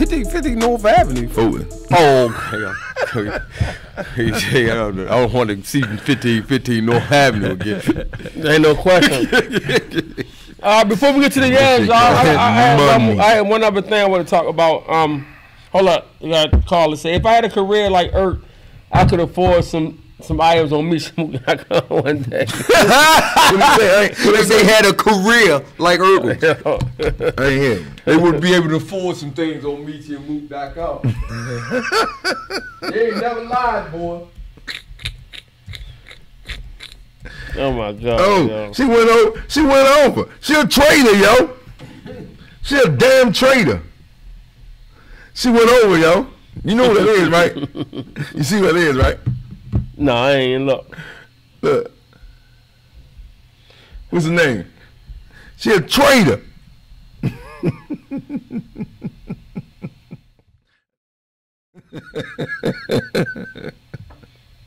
50 North Avenue. Oh, okay. I don't want to see 15 North Avenue again. Ain't no question. Before we get to the Yams, I had one other thing I want to talk about. Hold up, you got to call and say, if I had a career like Irk, I could afford some items on me one day. When they say had a career like Irk, I ain't hear. They would be able to afford some things on MeToMoot.com. They ain't never lied, boy. Oh my God! Oh, yo. She went over. She a traitor, yo. She a damn traitor. She went over, yo. You know what it is, right? You see what it is, right? No, I ain't look. Look. What's her name? She a traitor.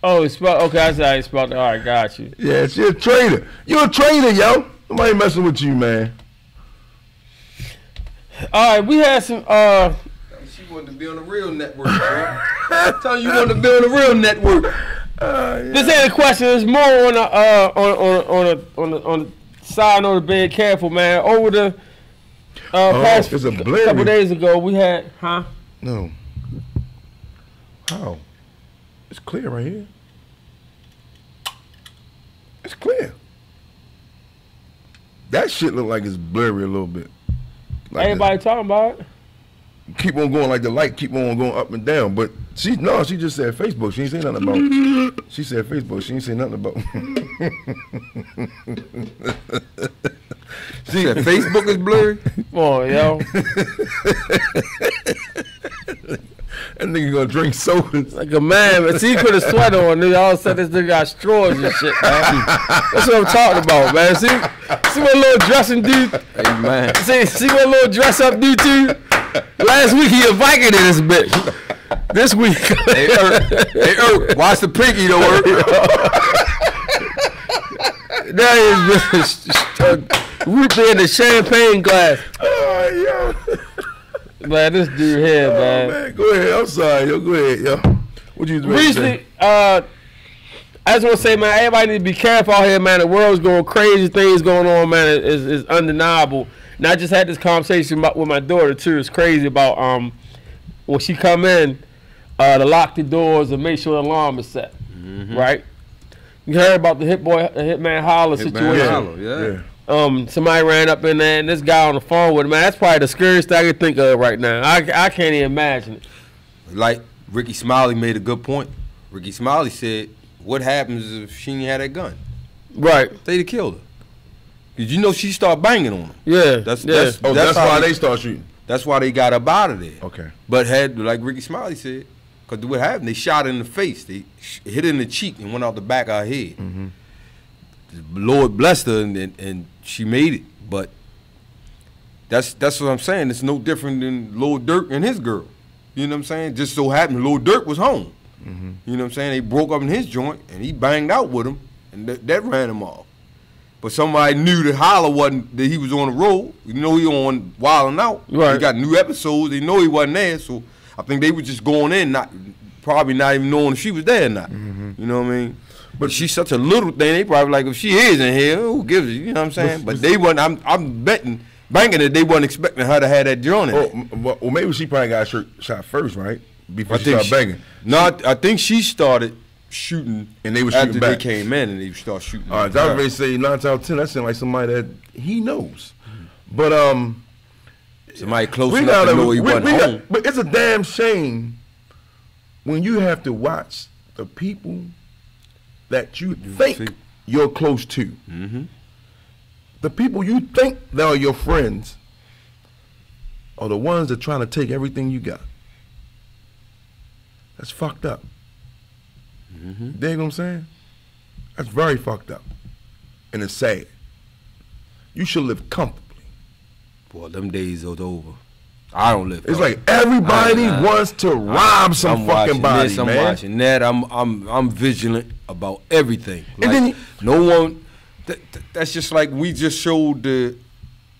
Oh, it's spelled. Okay, I said I spelled it. All right, got you. Yeah, she a traitor. You a traitor, yo. Nobody messing with you, man. All right, we had some. She wanted to be on the real network, bro. I'm telling you, wanted to be on the real network. Yeah. This ain't a question. It's more on the side note of being careful, man. Over the past couple days ago, we had, No. How? It's clear right here. It's clear. That shit look like it's blurry a little bit. Like everybody talking about it. Keep on going like the light keep on going up and down. But she just said Facebook. She ain't say nothing about it. She said Facebook. She ain't say nothing about She said Facebook is blurry. Come on, yo. That nigga gonna drink sodas. Like a man, but see, he put a sweater on, nigga. All of a sudden, this nigga got straws and shit, man. That's what I'm talking about, man. See what little dressing dude. Hey, man. See what little dress up dude too. Last week he a Viking in this bitch. This week, hey, watch the pinky though, That is just root beer in the champagne glass. Oh, yo. Man, this dude here, man. Go ahead. I'm sorry, yo. Go ahead, yo. What you recently? I just want to say, man, everybody need to be careful out here, man. The world's going crazy. Things going on, man. Is undeniable. And I just had this conversation with my daughter too. It's crazy about when she come in, to lock the doors and make sure the alarm is set. Mm-hmm. Right? You heard about the Hitman Holler situation? Yeah. Somebody ran up in there and this guy on the phone with him. Man, that's probably the scariest thing I can think of right now. I can't even imagine it. Like Ricky Smiley made a good point. Ricky Smiley said, "What happens if she ain't had that gun?" Right. They'd have killed her. Cause you know she started banging on him. Yeah. That's why they start shooting. That's why they got up out of there. Okay. But like Ricky Smiley said, because what happened? They shot her in the face. They hit her in the cheek and went out the back of her head. Mm-hmm. The Lord blessed her and she made it. But that's what I'm saying. It's no different than Lil Durk and his girl. You know what I'm saying? Just so happened Lil Durk was home. Mm-hmm. You know what I'm saying? They broke up in his joint and he banged out with him and that ran him off. But somebody knew that Holler that he was on the road. You know he on Wildin' Out. Right. He got new episodes. They know he wasn't there. So I think they were just going in, probably not even knowing if she was there or not. Mm-hmm. You know what I mean? But she's such a little thing. They probably like, if she is in here, who gives a, you know what I'm saying? But they wasn't. I'm banking that they wasn't expecting her to have that joint in. Well, maybe she probably got shot first, right? Before she started banging. No, I think she started shooting, and they were after shooting back. They came in and they started shooting. All right, I was ready to say 9 out of 10. That sounds like somebody that he knows, but somebody close enough to know he wasn't home. But it's a damn shame when you have to watch the people that you think you're close to, the people you think that are your friends, are the ones that are trying to take everything you got. That's fucked up. You dig what I'm saying? That's very fucked up. And it's sad. You should live comfortably. Boy, them days are over. I don't live. It's like everybody wants to rob some fucking body, man. I'm watching that. I'm vigilant about everything. Like, and then no one. That's just like we just showed the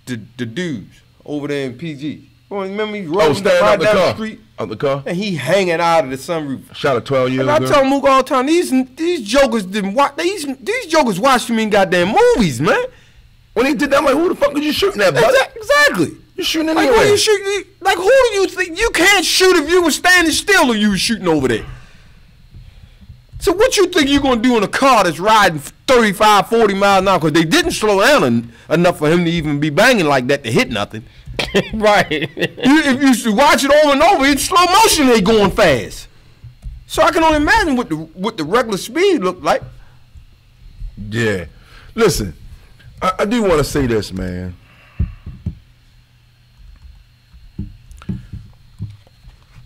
dudes over there in PG. Remember he rolling standing right up the down car. the street, Out the car. and he hanging out of the sunroof. Shot a 12-year-old And I girl. tell Mook all the time, these jokers didn't watch. These jokers watch me in goddamn movies, man. When he did that, I'm like, who the fuck was you shooting at, buddy? Exactly. You shooting Like, anyway. what you shooting? Like, who do you think? You can't shoot if you were standing still or you were shooting over there. So what you think you're going to do in a car that's riding 35, 40 miles an hour? Because they didn't slow down enough for him to even be banging like that to hit nothing. Right. If you should watch it over and over, in slow motion they going fast. So I can only imagine what the regular speed looked like. Yeah. Listen, I do want to say this, man.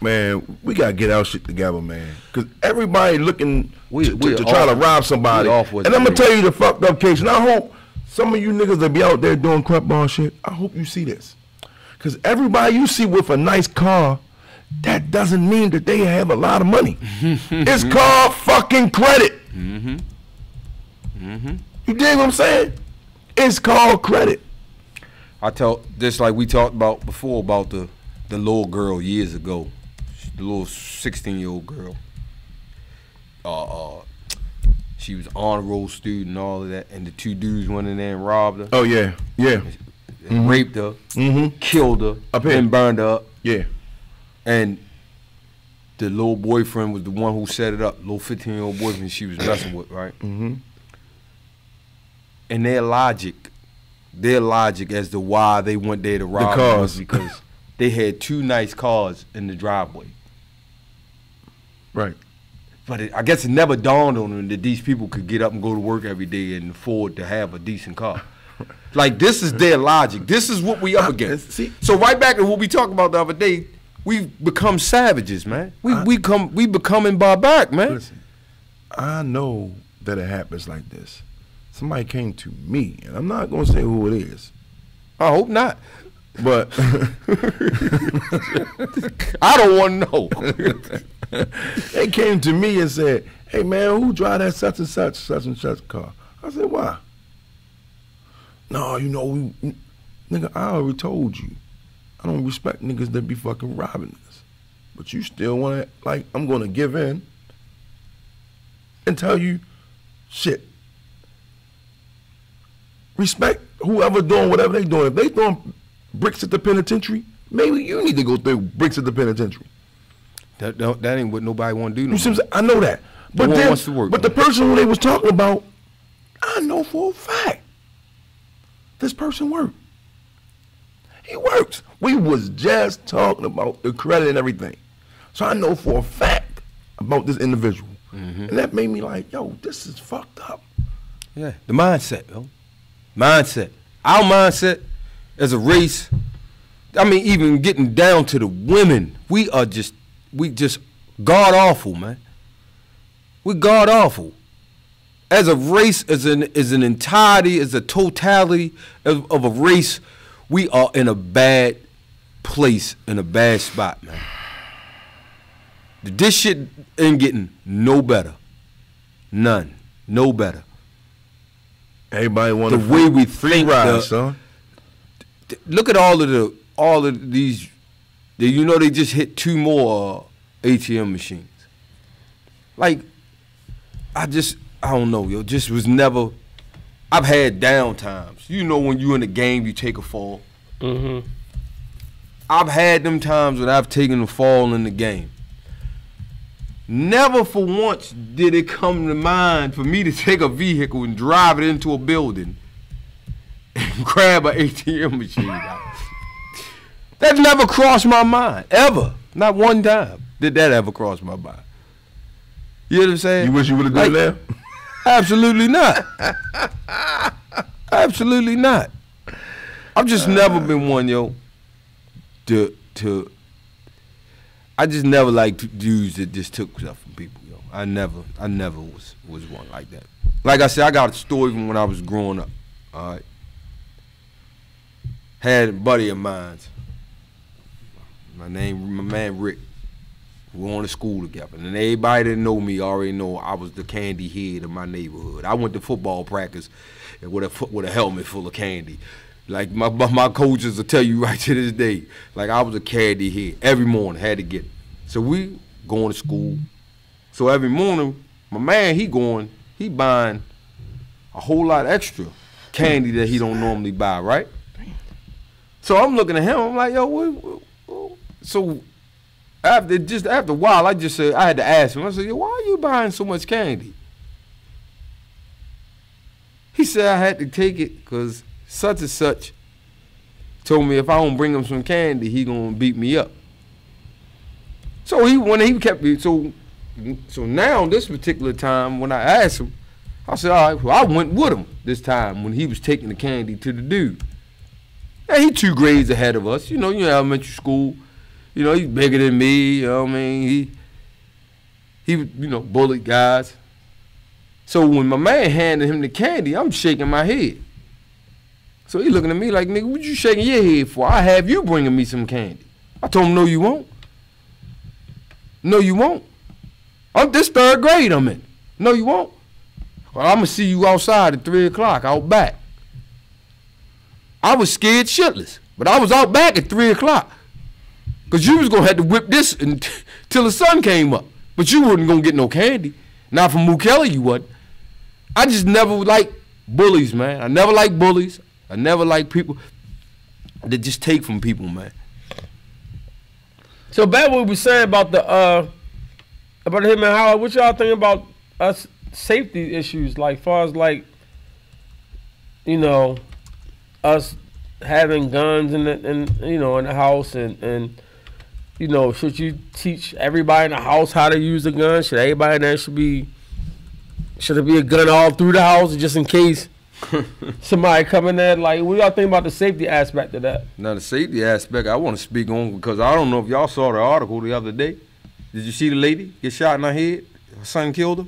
Man, we gotta get our shit together, man. Cause everybody looking to try to rob somebody. And I'm gonna tell you the fucked up case. And I hope some of you niggas that be out there doing crap ball shit, I hope you see this. Cause everybody you see with a nice car, that doesn't mean that they have a lot of money. It's called fucking credit. You dig what I'm saying? It's called credit. I tell just like we talked about before about the little girl years ago, the little 16-year-old girl. She was honor roll student and all of that, and the two dudes went in there and robbed her. Oh yeah, yeah. Raped her, killed her, Up here. and burned her up. Yeah. And the little boyfriend was the one who set it up. Little 15-year-old boyfriend she was messing with, right? And their logic as to why they went there to rob her was because they had two nice cars in the driveway. Right. But I guess it never dawned on them that these people could get up and go to work every day and afford to have a decent car. Like, this is their logic. This is what we up against. So right back to what we talked about the other day, we've become savages, man. We becoming barbaric, man. Listen, I know that it happens like this. Somebody came to me, and I'm not gonna say who it is, I hope not. but I don't want to know. they came to me and said, "Hey man, who drive that such and such car?" I said, "Why?" No, you know, nigga, I already told you, I don't respect niggas that be fucking robbing us. But you still want to, like, I'm gonna give in and tell you, shit. Respect whoever doing whatever they doing. If they throwing bricks at the penitentiary, maybe you need to go through bricks at the penitentiary. That ain't what nobody want to do. You see what I'm saying? I know that. But then, wants to work, but the person who they was talking about, I know for a fact, this person worked. He works. We was just talking about the credit and everything. So I know for a fact about this individual. And that made me like, yo, this is fucked up. Yeah, the mindset, yo. Mindset. Our mindset as a race, I mean, even getting down to the women, we just god awful, man. We god awful. As a race, as an entirety, as a totality of a race, we are in a bad place, in a bad spot, man. This shit ain't getting no better. None. No better. Everybody want the way we think. son. Look at all of these. You know, they just hit 2 more ATM machines. Like, I don't know, yo. Just was never. I've had down times. You know, when you in the game, you take a fall. I've had them times when I've taken a fall in the game. Never for once did it come to mind for me to take a vehicle and drive it into a building and grab an ATM machine out. That never crossed my mind, ever. Not one time did that ever cross my mind. You know what I'm saying? You wish you would have done that? Absolutely not. Absolutely not. I've just never been one, yo, I just never liked dudes that just took stuff from people, yo. I never was one like that. Like I said, I got a story from when I was growing up. All right. Had a buddy of mine. My man Rick. We went to school together. And everybody that know me already know I was the candy head of my neighborhood. I went to football practice with a helmet full of candy. Like my coaches will tell you right to this day. Like I was a candy head every morning, had to get it. So we going to school. So every morning, my man he buying a whole lot extra candy that he don't normally buy, right? So I'm looking at him. I'm like, yo, what? So after a while, I just said I had to ask him. I said, yo, why are you buying so much candy? He said I had to take it because such and such told me if I don't bring him some candy, he gonna beat me up. So he kept me. So now this particular time when I asked him, I said, all right, well, I went with him this time when he was taking the candy to the dude. Now he 2 grades ahead of us. You know, elementary school. You know, he's bigger than me. You know what I mean? He bullied guys. So when my man handed him the candy, I'm shaking my head. So he looking at me like, nigga, what you shaking your head for? I have you bringing me some candy. I told him, no, you won't. No, you won't. This 3rd grade I'm in. No, you won't. Well, I'm going to see you outside at 3 o'clock, out back. I was scared shitless, but I was out back at 3 o'clock. Because you was going to have to whip this until the sun came up. But you wasn't going to get no candy. Not from Mook Kelly, you wasn't. I just never liked bullies, man. I never liked bullies. I never liked people that just take from people, man. So back what we were saying about him and Howard, what y'all think about us safety issues, like far as like, you know, us having guns in the house and you know, should you teach everybody in the house how to use a gun? Should everybody in there should it be a gun all through the house just in case somebody come in there? Like, what y'all think about the safety aspect of that? Now, the safety aspect I want to speak on because I don't know if y'all saw the article the other day. Did you see the lady get shot in her head? Her son killed her.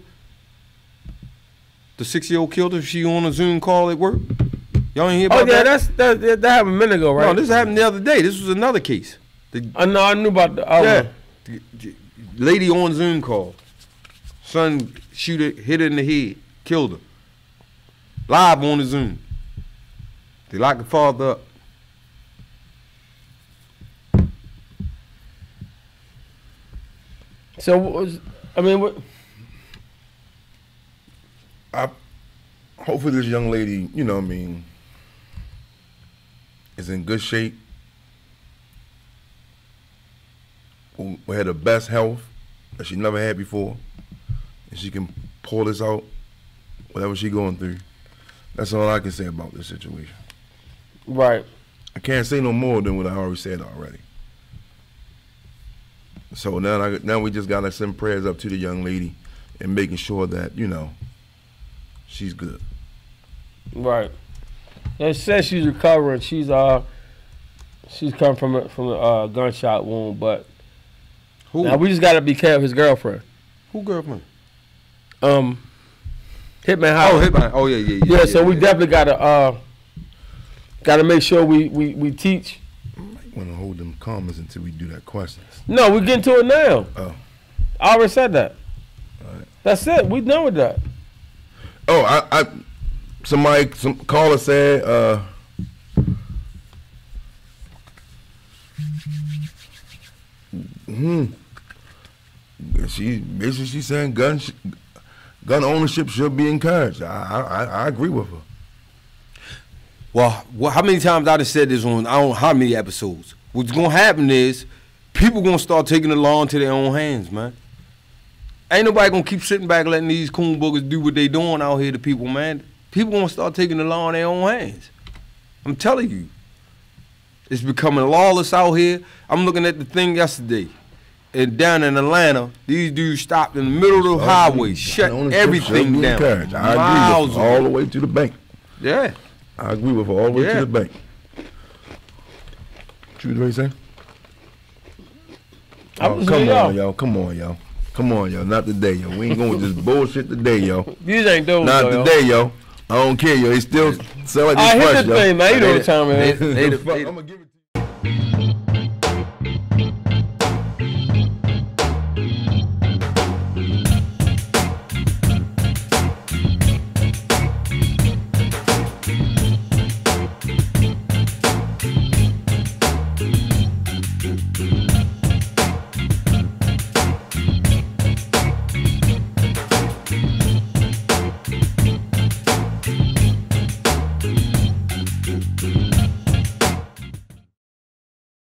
The 6-year-old killed her. She on a Zoom call at work. Y'all ain't hear about that? Oh, yeah, that happened a minute ago, right? No, this happened the other day. This was another case. No, I knew about the other. Yeah. Lady on Zoom call. Son hit her in the head, killed her. Live on the Zoom. They locked the father up. So, what? Hopefully this young lady, you know what I mean, is in good shape. We had the best health that she never had before. And she can pull this out, whatever she going through. That's all I can say about this situation. Right. I can't say no more than what I already said already. So now we just gotta send prayers up to the young lady and making sure that, you know, she's good. Right. It says she's recovering. She's come from a gunshot wound, but who? Now we just gotta be careful. His girlfriend. Who girlfriend? Hitman Howard. Oh, Hitman. Oh yeah. Yeah, so we definitely gotta make sure we teach. I might want to hold them comments until we do that question. No, we getting to it now. Oh. I already said that. All right. That's it. We done with that. Oh, some caller said she's saying gun ownership should be encouraged. I agree with her. Well, how many times I done said this on I don't know how many episodes? What's gonna happen is people gonna start taking the law into their own hands, man. Ain't nobody gonna keep sitting back letting these coon boogers do what they doing out here to people, man. People gonna start taking the law in their own hands. I'm telling you. It's becoming lawless out here. I'm looking at the thing yesterday. And down in Atlanta, these dudes stopped in the middle of the highway, shut everything down. I agree with her all the way to the bank. Yeah. I agree with her all the way to the bank. What you ready to say? Oh, come on, y'all. Come on, y'all. Come on, y'all. Not today, yo. We ain't going with this bullshit today, yo. These ain't those, not today, yo. I don't care, yo. They still sell like this fresh, yo. I hit the thing, man. You know what time it is. I'm gonna give